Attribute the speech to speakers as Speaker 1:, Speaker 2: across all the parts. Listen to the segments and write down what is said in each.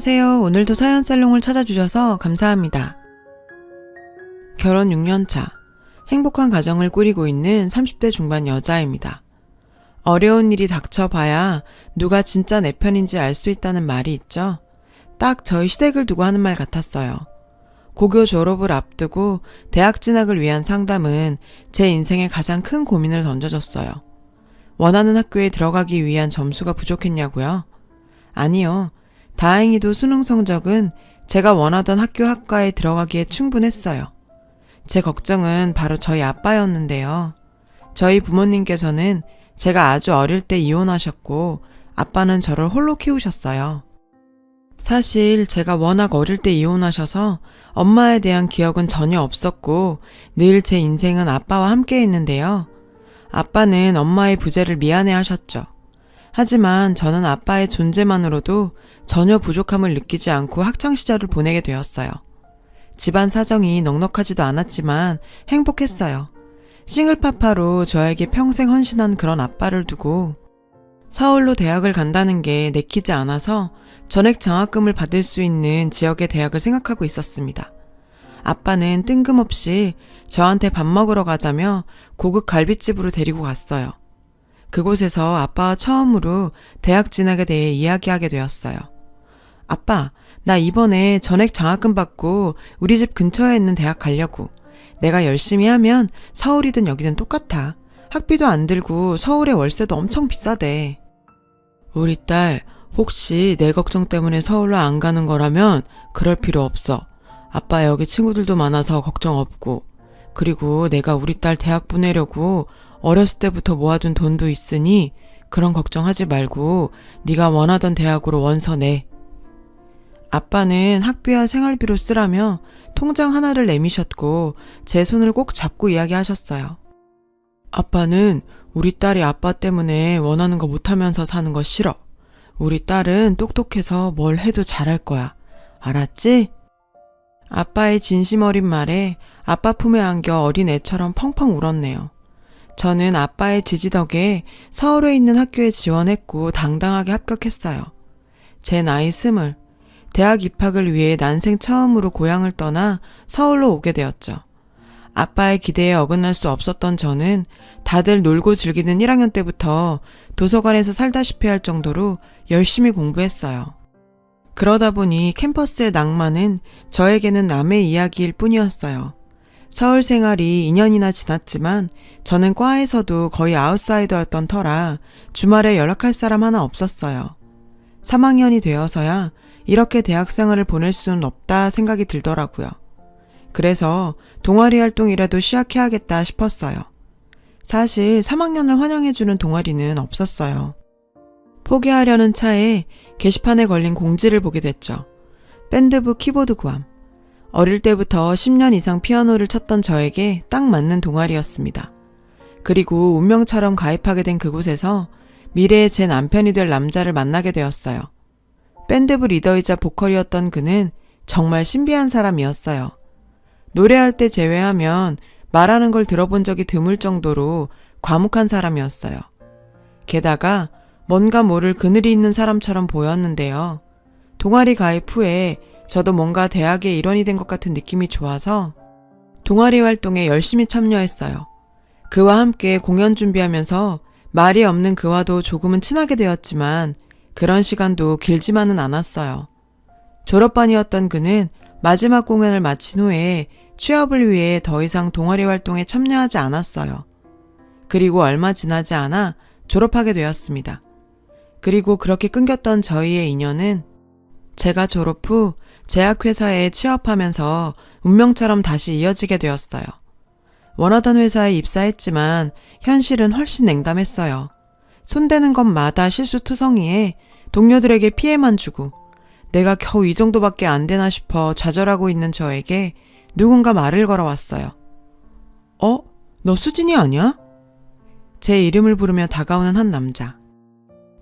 Speaker 1: 안녕하세요. 오늘도 사연살롱을 찾아주셔서 감사합니다. 결혼 6년차, 행복한 가정을 꾸리고 있는 30대 중반 여자입니다. 어려운 일이 닥쳐봐야 누가 진짜 내 편인지 알 수 있다는 말이 있죠. 딱 저희 시댁을 두고 하는 말 같았어요. 고교 졸업을 앞두고 대학 진학을 위한 상담은 제 인생의 가장 큰 고민을 던져줬어요. 원하는 학교에 들어가기 위한 점수가 부족했냐고요? 아니요. 다행히도 수능 성적은 제가 원하던 학교 학과에 들어가기에 충분했어요. 제 걱정은 바로 저희 아빠였는데요. 저희 부모님께서는 제가 아주 어릴 때 이혼하셨고 아빠는 저를 홀로 키우셨어요. 사실 제가 워낙 어릴 때 이혼하셔서 엄마에 대한 기억은 전혀 없었고 늘 제 인생은 아빠와 함께 했는데요. 아빠는 엄마의 부재를 미안해 하셨죠. 하지만 저는 아빠의 존재만으로도 전혀 부족함을 느끼지 않고 학창시절을 보내게 되었어요. 집안 사정이 넉넉하지도 않았지만 행복했어요. 싱글파파로 저에게 평생 헌신한 그런 아빠를 두고 서울로 대학을 간다는 게 내키지 않아서 전액 장학금을 받을 수 있는 지역의 대학을 생각하고 있었습니다. 아빠는 뜬금없이 저한테 밥 먹으러 가자며 고급 갈비집으로 데리고 갔어요. 그곳에서 아빠와 처음으로 대학 진학에 대해 이야기하게 되었어요. 아빠, 나 이번에 전액 장학금 받고 우리 집 근처에 있는 대학 가려고. 내가 열심히 하면 서울이든 여기든 똑같아. 학비도 안 들고 서울의 월세도 엄청 비싸대. 우리 딸, 혹시 내 걱정 때문에 서울로 안 가는 거라면 그럴 필요 없어. 아빠 여기 친구들도 많아서 걱정 없고. 그리고 내가 우리 딸 대학 보내려고 어렸을 때부터 모아둔 돈도 있으니 그런 걱정하지 말고 네가 원하던 대학으로 원서 내. 아빠는 학비와 생활비로 쓰라며 통장 하나를 내미셨고 제 손을 꼭 잡고 이야기하셨어요. 아빠는 우리 딸이 아빠 때문에 원하는 거 못하면서 사는 거 싫어. 우리 딸은 똑똑해서 뭘 해도 잘할 거야. 알았지? 아빠의 진심 어린 말에 아빠 품에 안겨 어린 애처럼 펑펑 울었네요. 저는 아빠의 지지 덕에 서울에 있는 학교에 지원했고 당당하게 합격했어요. 제 나이 20, 대학 입학을 위해 난생 처음으로 고향을 떠나 서울로 오게 되었죠. 아빠의 기대에 어긋날 수 없었던 저는 다들 놀고 즐기는 1학년 때부터 도서관에서 살다시피 할 정도로 열심히 공부했어요. 그러다 보니 캠퍼스의 낭만은 저에게는 남의 이야기일 뿐이었어요. 서울 생활이 2년이나 지났지만 저는 과에서도 거의 아웃사이더였던 터라 주말에 연락할 사람 하나 없었어요. 3학년이 되어서야 이렇게 대학생활을 보낼 수는 없다 생각이 들더라고요. 그래서 동아리 활동이라도 시작해야겠다 싶었어요. 사실 3학년을 환영해주는 동아리는 없었어요. 포기하려는 차에 게시판에 걸린 공지를 보게 됐죠. 밴드부 키보드 구함. 어릴 때부터 10년 이상 피아노를 쳤던 저에게 딱 맞는 동아리였습니다. 그리고 운명처럼 가입하게 된 그곳에서 미래의 제 남편이 될 남자를 만나게 되었어요. 밴드부 리더이자 보컬이었던 그는 정말 신비한 사람이었어요. 노래할 때 제외하면 말하는 걸 들어본 적이 드물 정도로 과묵한 사람이었어요. 게다가 뭔가 모를 그늘이 있는 사람처럼 보였는데요. 동아리 가입 후에 저도 뭔가 대학의 일원이 된 것 같은 느낌이 좋아서 동아리 활동에 열심히 참여했어요. 그와 함께 공연 준비하면서 말이 없는 그와도 조금은 친하게 되었지만 그런 시간도 길지만은 않았어요. 졸업반이었던 그는 마지막 공연을 마친 후에 취업을 위해 더 이상 동아리 활동에 참여하지 않았어요. 그리고 얼마 지나지 않아 졸업하게 되었습니다. 그리고 그렇게 끊겼던 저희의 인연은 제가 졸업 후 제약회사에 취업하면서 운명처럼 다시 이어지게 되었어요. 원하던 회사에 입사했지만 현실은 훨씬 냉담했어요. 손대는 것마다 실수투성이에 동료들에게 피해만 주고 내가 겨우 이 정도밖에 안 되나 싶어 좌절하고 있는 저에게 누군가 말을 걸어왔어요. 너 수진이 아니야? 제 이름을 부르며 다가오는 한 남자.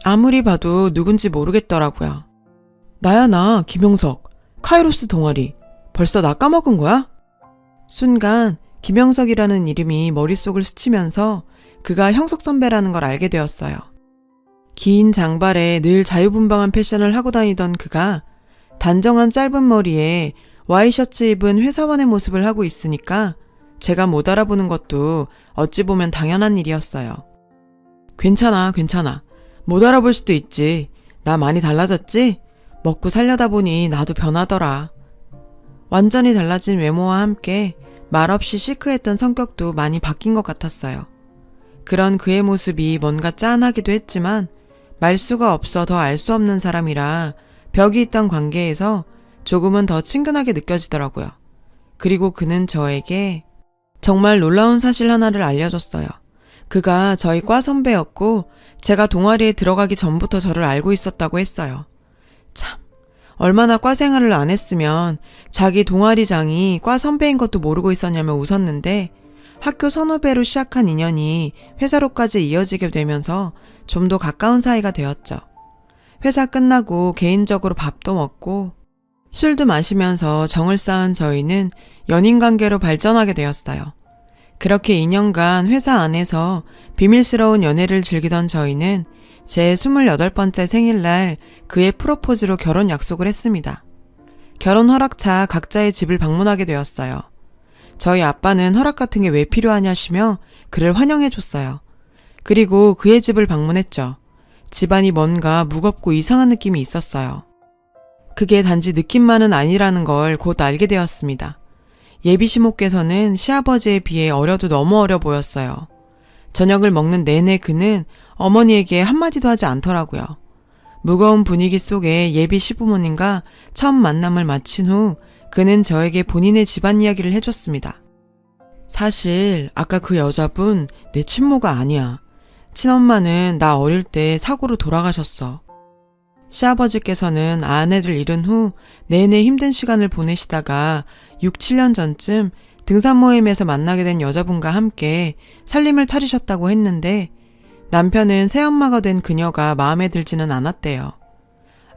Speaker 1: 아무리 봐도 누군지 모르겠더라고요. 나야 나 김영석. 카이로스 동아리. 벌써 나 까먹은 거야? 순간 김영석이라는 이름이 머릿속을 스치면서 그가 형석 선배라는 걸 알게 되었어요. 긴 장발에 늘 자유분방한 패션을 하고 다니던 그가 단정한 짧은 머리에 와이셔츠 입은 회사원의 모습을 하고 있으니까 제가 못 알아보는 것도 어찌 보면 당연한 일이었어요. 괜찮아. 못 알아볼 수도 있지. 나 많이 달라졌지? 먹고 살려다 보니 나도 변하더라. 완전히 달라진 외모와 함께 말없이 시크했던 성격도 많이 바뀐 것 같았어요. 그런 그의 모습이 뭔가 짠하기도 했지만 말수가 없어 더 알 수 없는 사람이라 벽이 있던 관계에서 조금은 더 친근하게 느껴지더라고요. 그리고 그는 저에게 정말 놀라운 사실 하나를 알려줬어요. 그가 저희 과 선배였고 제가 동아리에 들어가기 전부터 저를 알고 있었다고 했어요. 참, 얼마나 과 생활을 안 했으면 자기 동아리장이 과 선배인 것도 모르고 있었냐며 웃었는데 학교 선후배로 시작한 인연이 회사로까지 이어지게 되면서 좀 더 가까운 사이가 되었죠. 회사 끝나고 개인적으로 밥도 먹고 술도 마시면서 정을 쌓은 저희는 연인 관계로 발전하게 되었어요. 그렇게 2년간 회사 안에서 비밀스러운 연애를 즐기던 저희는 제 28번째 생일날 그의 프로포즈로 결혼 약속을 했습니다. 결혼 허락차 각자의 집을 방문하게 되었어요. 저희 아빠는 허락 같은 게 왜 필요하냐시며 그를 환영해줬어요. 그리고 그의 집을 방문했죠. 집안이 뭔가 무겁고 이상한 느낌이 있었어요. 그게 단지 느낌만은 아니라는 걸 곧 알게 되었습니다. 예비 시모께서는 시아버지에 비해 어려도 너무 어려 보였어요. 저녁을 먹는 내내 그는 어머니에게 한마디도 하지 않더라고요. 무거운 분위기 속에 예비 시부모님과 처음 만남을 마친 후 그는 저에게 본인의 집안 이야기를 해줬습니다. 사실 아까 그 여자분 내 친모가 아니야. 친엄마는 나 어릴 때 사고로 돌아가셨어. 시아버지께서는 아내를 잃은 후 내내 힘든 시간을 보내시다가 6, 7년 전쯤 등산 모임에서 만나게 된 여자분과 함께 살림을 차리셨다고 했는데 남편은 새엄마가 된 그녀가 마음에 들지는 않았대요.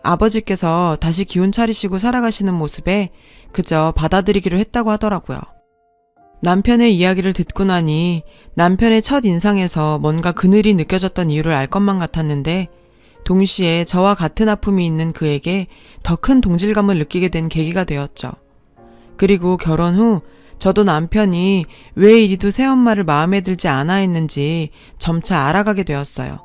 Speaker 1: 아버지께서 다시 기운 차리시고 살아가시는 모습에 그저 받아들이기로 했다고 하더라고요. 남편의 이야기를 듣고 나니 남편의 첫 인상에서 뭔가 그늘이 느껴졌던 이유를 알 것만 같았는데 동시에 저와 같은 아픔이 있는 그에게 더 큰 동질감을 느끼게 된 계기가 되었죠. 그리고 결혼 후 저도 남편이 왜 이리도 새엄마를 마음에 들지 않아 했는지 점차 알아가게 되었어요.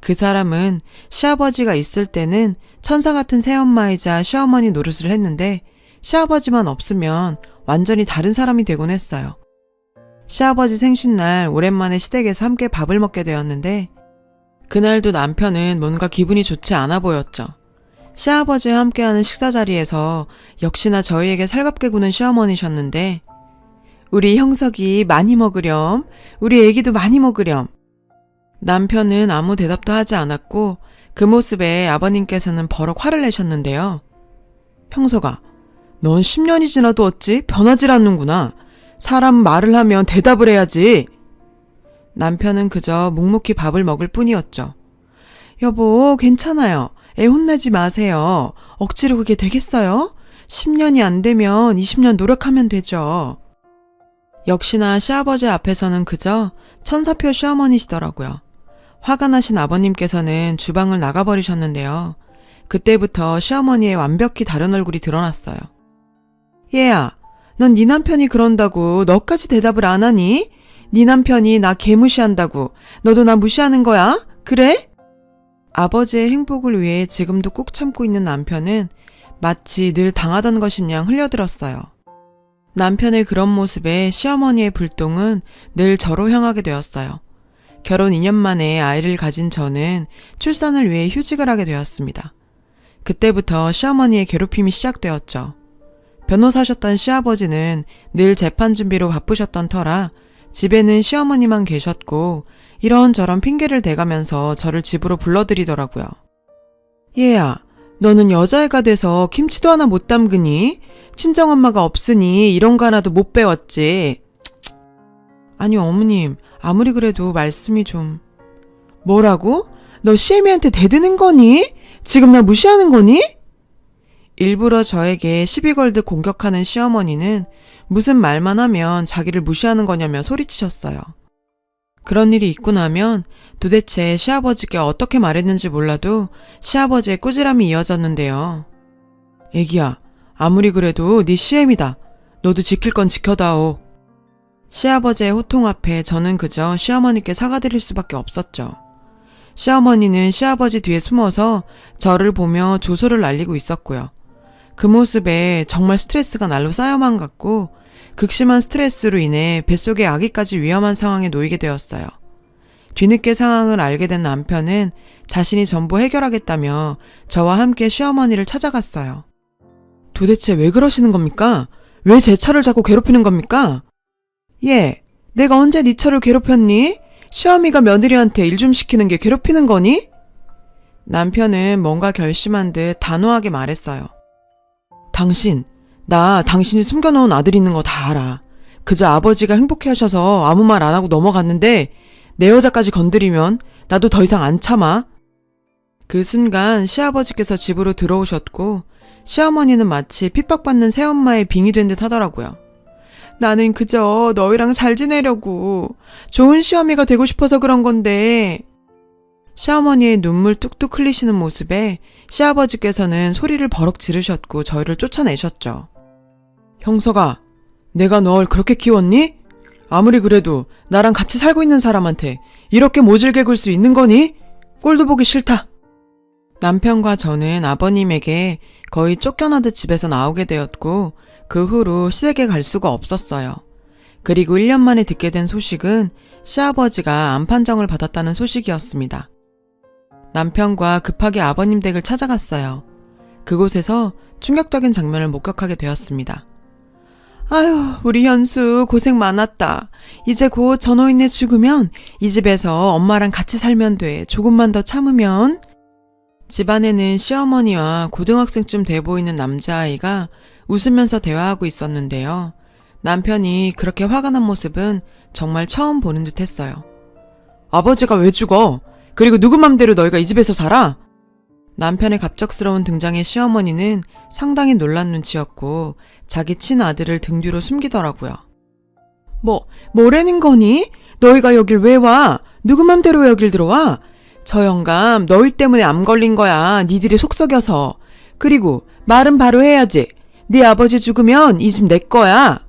Speaker 1: 그 사람은 시아버지가 있을 때는 천사 같은 새엄마이자 시어머니 노릇을 했는데 시아버지만 없으면 완전히 다른 사람이 되곤 했어요. 시아버지 생신날 오랜만에 시댁에서 함께 밥을 먹게 되었는데 그날도 남편은 뭔가 기분이 좋지 않아 보였죠. 시아버지와 함께하는 식사 자리에서 역시나 저희에게 살갑게 구는 시어머니셨는데 우리 형석이 많이 먹으렴. 우리 애기도 많이 먹으렴. 남편은 아무 대답도 하지 않았고 그 모습에 아버님께서는 버럭 화를 내셨는데요. 형석아, 넌 10년이 지나도 어찌 변하질 않는구나. 사람 말을 하면 대답을 해야지. 남편은 그저 묵묵히 밥을 먹을 뿐이었죠. 여보, 괜찮아요. 애 혼내지 마세요. 억지로 그게 되겠어요? 10년이 안 되면 20년 노력하면 되죠. 역시나 시아버지 앞에서는 그저 천사표 시어머니시더라고요. 화가 나신 아버님께서는 주방을 나가버리셨는데요. 그때부터 시어머니의 완벽히 다른 얼굴이 드러났어요. 얘야, 넌 네 남편이 그런다고 너까지 대답을 안 하니? 네 남편이 나 개무시한다고 너도 나 무시하는 거야? 그래? 아버지의 행복을 위해 지금도 꾹 참고 있는 남편은 마치 늘 당하던 것인 양 흘려들었어요. 남편의 그런 모습에 시어머니의 불똥은 늘 저로 향하게 되었어요. 결혼 2년 만에 아이를 가진 저는 출산을 위해 휴직을 하게 되었습니다. 그때부터 시어머니의 괴롭힘이 시작되었죠. 변호사셨던 시아버지는 늘 재판 준비로 바쁘셨던 터라 집에는 시어머니만 계셨고 이런저런 핑계를 대가면서 저를 집으로 불러들이더라고요. 얘야, 너는 여자애가 돼서 김치도 하나 못 담그니? 친정엄마가 없으니 이런 거 하나도 못 배웠지. 아니 어머님, 아무리 그래도 말씀이 좀... 뭐라고? 너 시애미한테 대드는 거니? 지금 나 무시하는 거니? 일부러 저에게 시비 걸듯 공격하는 시어머니는 무슨 말만 하면 자기를 무시하는 거냐며 소리치셨어요. 그런 일이 있고 나면 도대체 시아버지께 어떻게 말했는지 몰라도 시아버지의 꾸지람이 이어졌는데요. 애기야, 아무리 그래도 네 시엠이다. 너도 지킬 건 지켜다오. 시아버지의 호통 앞에 저는 그저 시어머니께 사과드릴 수밖에 없었죠. 시어머니는 시아버지 뒤에 숨어서 저를 보며 조소를 날리고 있었고요. 그 모습에 정말 스트레스가 날로 쌓여만 갔고 극심한 스트레스로 인해 뱃속의 아기까지 위험한 상황에 놓이게 되었어요. 뒤늦게 상황을 알게 된 남편은 자신이 전부 해결하겠다며 저와 함께 시어머니를 찾아갔어요. 도대체 왜 그러시는 겁니까? 왜 제 차를 자꾸 괴롭히는 겁니까? 예, 내가 언제 네 차를 괴롭혔니? 시어미가 며느리한테 일 좀 시키는 게 괴롭히는 거니? 남편은 뭔가 결심한 듯 단호하게 말했어요. 나 당신이 숨겨놓은 아들 있는 거 다 알아. 그저 아버지가 행복해 하셔서 아무 말 안 하고 넘어갔는데 내 여자까지 건드리면 나도 더 이상 안 참아. 그 순간 시아버지께서 집으로 들어오셨고 시어머니는 마치 핍박받는 새엄마의 빙이 된 듯 하더라고요. 나는 그저 너희랑 잘 지내려고 좋은 시어미가 되고 싶어서 그런 건데. 시어머니의 눈물 뚝뚝 흘리시는 모습에 시아버지께서는 소리를 버럭 지르셨고 저희를 쫓아내셨죠. 형서가, 내가 널 그렇게 키웠니? 아무리 그래도 나랑 같이 살고 있는 사람한테 이렇게 모질게 굴 수 있는 거니? 꼴도 보기 싫다. 남편과 저는 아버님에게 거의 쫓겨나듯 집에서 나오게 되었고 그 후로 시댁에 갈 수가 없었어요. 그리고 1년 만에 듣게 된 소식은 시아버지가 암 판정을 받았다는 소식이었습니다. 남편과 급하게 아버님 댁을 찾아갔어요. 그곳에서 충격적인 장면을 목격하게 되었습니다. 아유, 우리 현수 고생 많았다. 이제 곧 저 노인네 죽으면 이 집에서 엄마랑 같이 살면 돼. 조금만 더 참으면. 집안에는 시어머니와 고등학생쯤 돼 보이는 남자아이가 웃으면서 대화하고 있었는데요. 남편이 그렇게 화가 난 모습은 정말 처음 보는 듯 했어요. 아버지가 왜 죽어? 그리고 누구 맘대로 너희가 이 집에서 살아? 남편의 갑작스러운 등장에 시어머니는 상당히 놀란 눈치였고 자기 친아들을 등 뒤로 숨기더라고요. 뭐라는 거니? 너희가 여길 왜 와? 누구 맘대로 여길 들어와? 저 영감 너희 때문에 암 걸린 거야. 니들이 속 썩여서. 그리고 말은 바로 해야지. 네 아버지 죽으면 이 집 내 거야.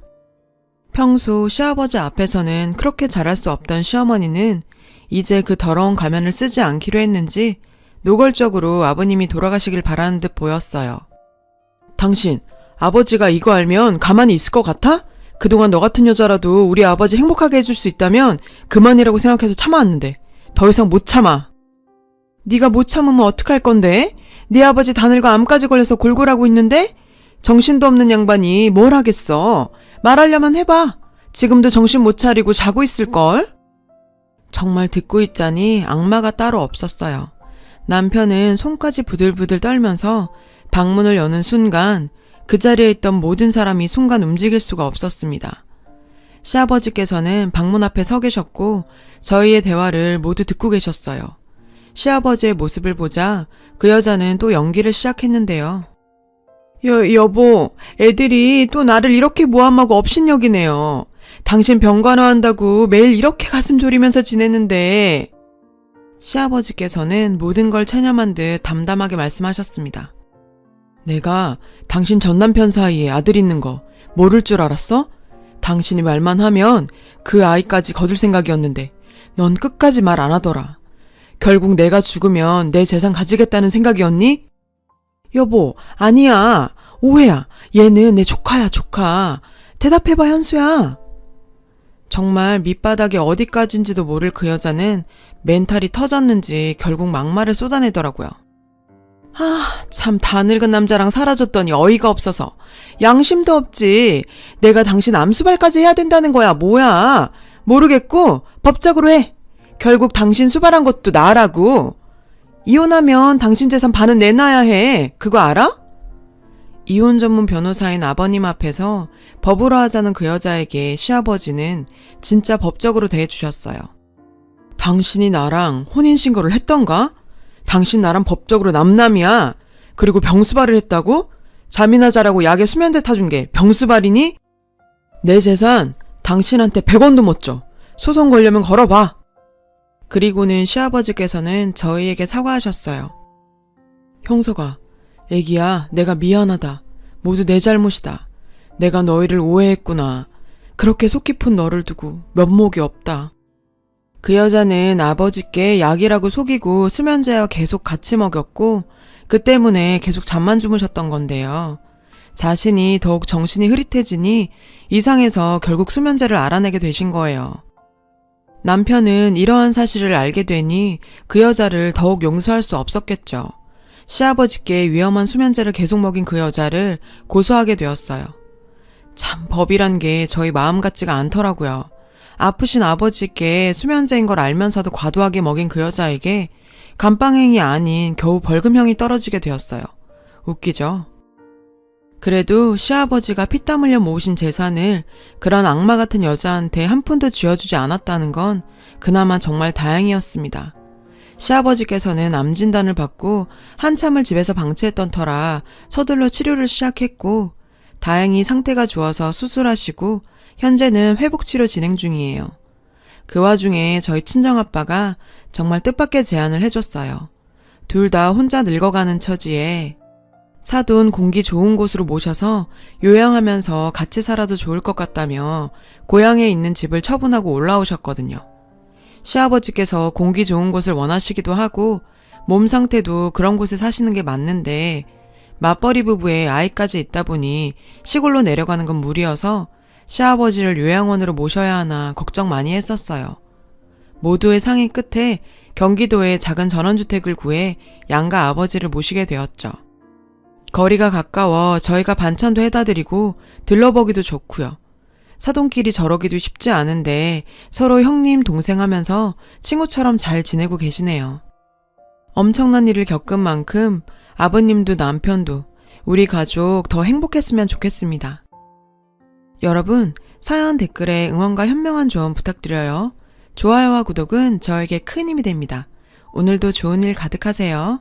Speaker 1: 평소 시아버지 앞에서는 그렇게 잘할 수 없던 시어머니는 이제 그 더러운 가면을 쓰지 않기로 했는지 노골적으로 아버님이 돌아가시길 바라는 듯 보였어요. 당신, 아버지가 이거 알면 가만히 있을 것 같아? 그동안 너 같은 여자라도 우리 아버지 행복하게 해줄 수 있다면 그만이라고 생각해서 참아왔는데 더 이상 못 참아. 네가 못 참으면 어떡할 건데? 네 아버지 다 늙어 암까지 걸려서 골골하고 있는데? 정신도 없는 양반이 뭘 하겠어. 말하려면 해봐. 지금도 정신 못 차리고 자고 있을걸? 정말 듣고 있자니 악마가 따로 없었어요. 남편은 손까지 부들부들 떨면서 방문을 여는 순간 그 자리에 있던 모든 사람이 순간 움직일 수가 없었습니다. 시아버지께서는 방문 앞에 서 계셨고 저희의 대화를 모두 듣고 계셨어요. 시아버지의 모습을 보자 그 여자는 또 연기를 시작했는데요. 여보, 애들이 또 나를 이렇게 모함하고 업신여기네요. 당신 병간호한다고 매일 이렇게 가슴 졸이면서 지냈는데. 시아버지께서는 모든 걸 체념한 듯 담담하게 말씀하셨습니다. 내가 당신 전남편 사이에 아들 있는 거 모를 줄 알았어? 당신이 말만 하면 그 아이까지 거둘 생각이었는데 넌 끝까지 말 안 하더라. 결국 내가 죽으면 내 재산 가지겠다는 생각이었니? 여보, 아니야. 오해야. 얘는 내 조카야, 조카. 대답해봐, 현수야. 정말 밑바닥이 어디까지인지도 모를 그 여자는 멘탈이 터졌는지 결국 막말을 쏟아내더라고요. 참 다 늙은 남자랑 살아줬더니 어이가 없어서. 양심도 없지. 내가 당신 암수발까지 해야 된다는 거야, 뭐야. 모르겠고 법적으로 해. 결국 당신 수발한 것도 나라고. 이혼하면 당신 재산 반은 내놔야 해. 그거 알아? 이혼 전문 변호사인 아버님 앞에서 법으로 하자는 그 여자에게 시아버지는 진짜 법적으로 대해주셨어요. 당신이 나랑 혼인신고를 했던가? 당신 나랑 법적으로 남남이야. 그리고 병수발을 했다고? 잠이나 자라고 약에 수면제 타준 게 병수발이니? 내 재산 당신한테 100원도 못 줘. 소송 걸려면 걸어봐. 그리고는 시아버지께서는 저희에게 사과하셨어요. 형서가, 애기야, 내가 미안하다. 모두 내 잘못이다. 내가 너희를 오해했구나. 그렇게 속 깊은 너를 두고 면목이 없다. 그 여자는 아버지께 약이라고 속이고 수면제와 계속 같이 먹였고 그 때문에 계속 잠만 주무셨던 건데요. 자신이 더욱 정신이 흐릿해지니 이상해서 결국 수면제를 알아내게 되신 거예요. 남편은 이러한 사실을 알게 되니 그 여자를 더욱 용서할 수 없었겠죠. 시아버지께 위험한 수면제를 계속 먹인 그 여자를 고소하게 되었어요. 참 법이란 게 저희 마음 같지가 않더라고요. 아프신 아버지께 수면제인 걸 알면서도 과도하게 먹인 그 여자에게 감방행이 아닌 겨우 벌금형이 떨어지게 되었어요. 웃기죠? 그래도 시아버지가 피땀 흘려 모으신 재산을 그런 악마 같은 여자한테 한 푼도 쥐어주지 않았다는 건 그나마 정말 다행이었습니다. 시아버지께서는 암 진단을 받고 한참을 집에서 방치했던 터라 서둘러 치료를 시작했고 다행히 상태가 좋아서 수술하시고 현재는 회복치료 진행 중이에요. 그 와중에 저희 친정아빠가 정말 뜻밖의 제안을 해줬어요. 둘 다 혼자 늙어가는 처지에 사돈 공기 좋은 곳으로 모셔서 요양하면서 같이 살아도 좋을 것 같다며 고향에 있는 집을 처분하고 올라오셨거든요. 시아버지께서 공기 좋은 곳을 원하시기도 하고 몸 상태도 그런 곳에 사시는 게 맞는데 맞벌이 부부에 아이까지 있다 보니 시골로 내려가는 건 무리여서 시아버지를 요양원으로 모셔야 하나 걱정 많이 했었어요. 모두의 상의 끝에 경기도에 작은 전원주택을 구해 양가 아버지를 모시게 되었죠. 거리가 가까워 저희가 반찬도 해다 드리고 들러보기도 좋고요. 사돈끼리 저러기도 쉽지 않은데 서로 형님 동생 하면서 친구처럼 잘 지내고 계시네요. 엄청난 일을 겪은 만큼 아버님도 남편도 우리 가족 더 행복했으면 좋겠습니다. 여러분, 사연 댓글에 응원과 현명한 조언 부탁드려요. 좋아요와 구독은 저에게 큰 힘이 됩니다. 오늘도 좋은 일 가득하세요.